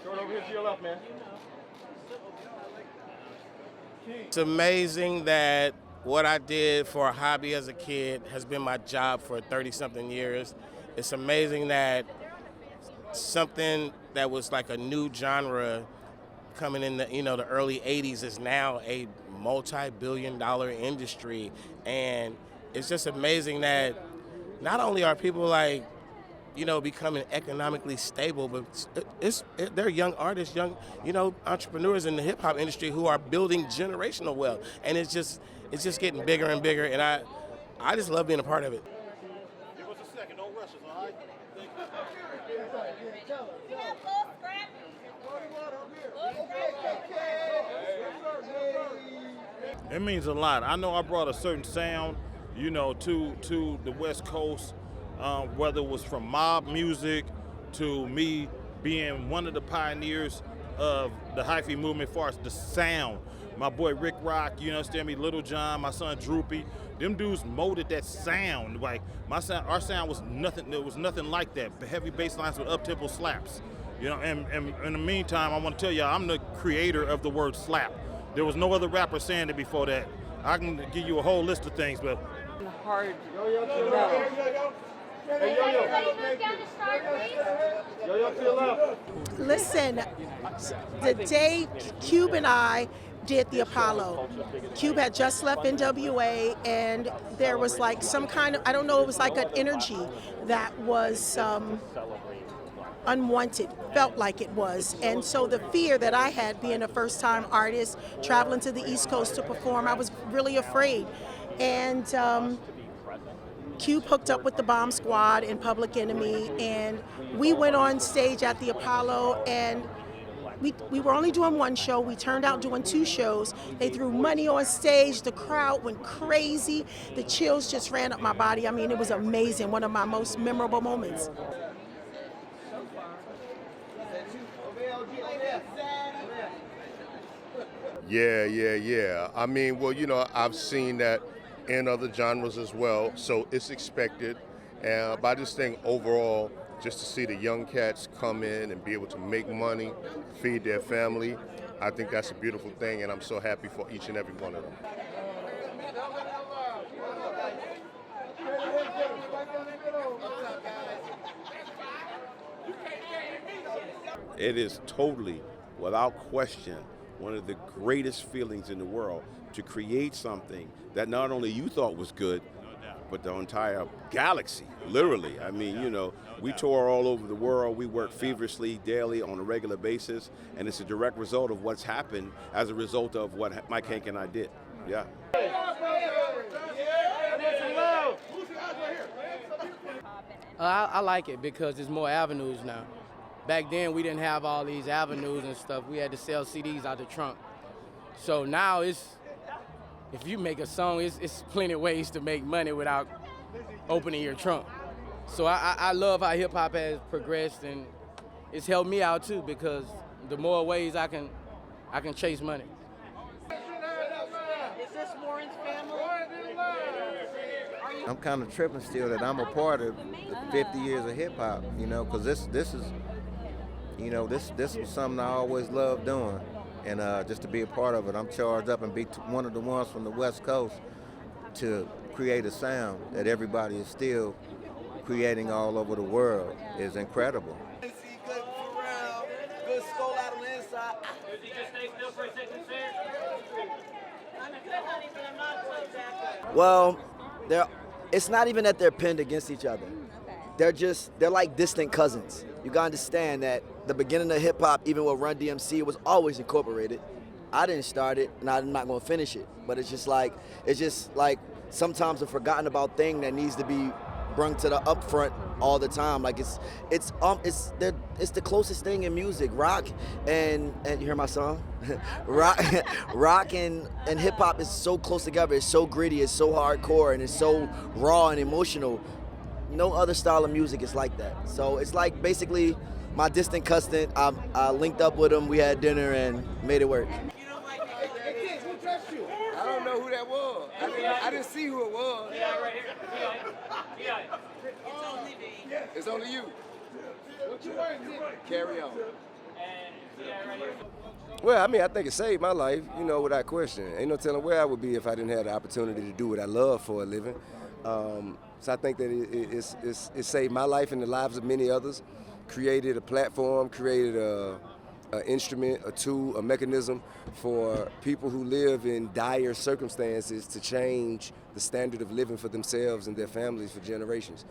Throw it over here to your left, man. It's amazing that what I did for a hobby as a kid has been my job for 30-something years. It's amazing that something that was like a new genre coming in the the early 80s is now a multi-billion-dollar industry, and it's just amazing that not only are people like becoming economically stable, but they're young artists, young entrepreneurs in the hip hop industry who are building generational wealth, and it's just getting bigger and bigger, and I just love being a part of it. Give us a second, don't rush us, all right? Thank It means a lot. I know I brought a certain sound, to the West Coast, whether it was from mob music to me being one of the pioneers of the hyphy movement as far as the sound. My boy Rick Rock, you understand me, Lil Jon, my son Droop-E, them dudes molded that sound. Like our sound was nothing. There was nothing like that. The heavy bass lines with uptempo slaps. And in the meantime, I want to tell y'all, I'm the creator of the word slap. There was no other rapper saying it before that. I can give you a whole list of things, but hard. Listen, the day Cube and I did the Apollo, Cube had just left NWA, and there was like some kind of, I don't know, it was like an energy that was unwanted, felt like it was. And so the fear that I had being a first-time artist, traveling to the East Coast to perform, I was really afraid. And Cube hooked up with the Bomb Squad and Public Enemy, and we went on stage at the Apollo, and we were only doing one show. We turned out doing 2 shows. They threw money on stage. The crowd went crazy. The chills just ran up my body. I mean, it was amazing. One of my most memorable moments. Yeah. I mean, well, I've seen that in other genres as well, so it's expected. But I just think overall, just to see the young cats come in and be able to make money, feed their family, I think that's a beautiful thing, and I'm so happy for each and every one of them. It is totally, without question, one of the greatest feelings in the world to create something that not only you thought was good, but the entire galaxy, literally. I mean, we tour all over the world. We work feverishly daily on a regular basis, and it's a direct result of what's happened as a result of what Mike Hank and I did. Yeah. I like it because there's more avenues now. Back then, we didn't have all these avenues and stuff. We had to sell CDs out the trunk. So now if you make a song, it's plenty of ways to make money without opening your trunk. So I love how hip hop has progressed, and it's helped me out too, because the more ways I can chase money. Is this Warren's family? I'm kind of tripping still that I'm a part of the 50 years of hip hop, because this is, this was something I always loved doing. And just to be a part of it, I'm charged up and be one of the ones from the West Coast to create a sound that everybody is still creating all over the world is incredible. Well, it's not even that they're pinned against each other. They're like distant cousins. You gotta understand that the beginning of hip hop, even with Run DMC, it was always incorporated. I didn't start it, and I'm not gonna finish it. But it's just like sometimes a forgotten about thing that needs to be brung to the upfront all the time. Like it's the closest thing in music. Rock and you hear my song? rock and hip hop is so close together. It's so gritty. It's so hardcore, and it's so raw and emotional. No other style of music is like that. So it's like basically my distant cousin. I linked up with him. We had dinner and made it work. I don't know who that was. I didn't see who it was. Yeah, right here. It's only me. It's only you. What you wearing? Carry on. Well, I mean, I think it saved my life, you know, without question. Ain't no telling where I would be if I didn't have the opportunity to do what I love for a living. So I think that it saved my life and the lives of many others, created a platform, created an instrument, a tool, a mechanism for people who live in dire circumstances to change the standard of living for themselves and their families for generations.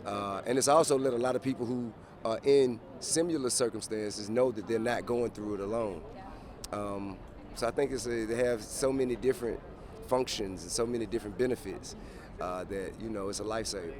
And it's also let a lot of people who are in similar circumstances know that they're not going through it alone. So I think they have so many different functions and so many different benefits that, you know, it's a lifesaver.